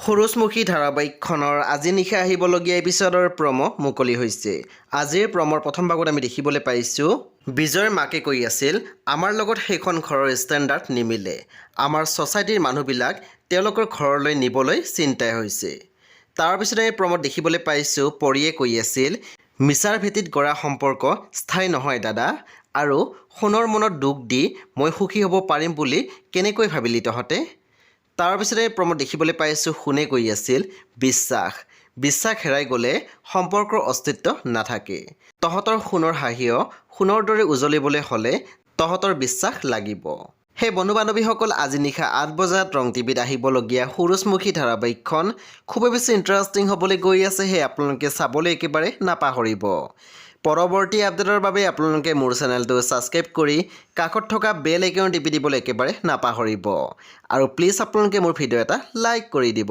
সূৰুযমুখী ধাৰাবাহিকখনৰ আজি নিশা আহিবলগীয়া এপিছডৰ প্ৰমো মুকলি হৈছে। আজিৰ প্ৰমৰ প্ৰথম ভাগত আমি দেখিবলৈ পাইছোঁ বিজয়ৰ মাকে কৈ আছিল, আমাৰ লগত সেইখন ঘৰৰ ষ্টেণ্ডাৰ্ড নিমিলে। আমাৰ ছ'চাইটিৰ মানুহবিলাক তেওঁলোকৰ ঘৰলৈ নিবলৈ চিন্তাই হৈছে। তাৰপিছত আমি প্ৰমত দেখিবলৈ পাইছোঁ পৰিয়ে কৈ আছিল, মিছাৰ ভেটিত গঢ়া সম্পৰ্ক স্থায়ী নহয় দাদা, আৰু সোণৰ মনত দুখ দি মই সুখী হ'ব পাৰিম বুলি কেনেকৈ ভাবিলি তহঁতে? তাৰপিছতে প্ৰমত দেখিবলৈ পাইছোঁ সোণে কৈ আছিল, বিশ্বাস হেৰাই গ'লে সম্পৰ্কৰ অস্তিত্ব নাথাকে। তহঁতৰ সোণৰ হাঁহিও সোণৰ দৰে উজ্বলিবলৈ হ'লে তহঁতৰ বিশ্বাস লাগিব। সেই বন্ধু বান্ধৱীসকল আজি নিশা 8 বজাত ৰং টিভিত আহিবলগীয়া সূৰুযমুখী ধাৰাবাহিকখন খুবেই বেছি ইণ্টাৰেষ্টিং হ'বলৈ গৈ আছে। সেই আপোনালোকে চাবলৈ একেবাৰে নাপাহৰিব। পৰৱৰ্তী আপডেটৰ বাবে আপোনালোকে মোৰ চেনেলটো ছাবস্ক্ৰাইব কৰি কাষত থকা বেল আইকন টিপি দিবলৈ একেবাৰে নাপাহৰিব। আৰু প্লিজ আপোনালোকে মোৰ ভিডিঅ' এটা লাইক কৰি দিব।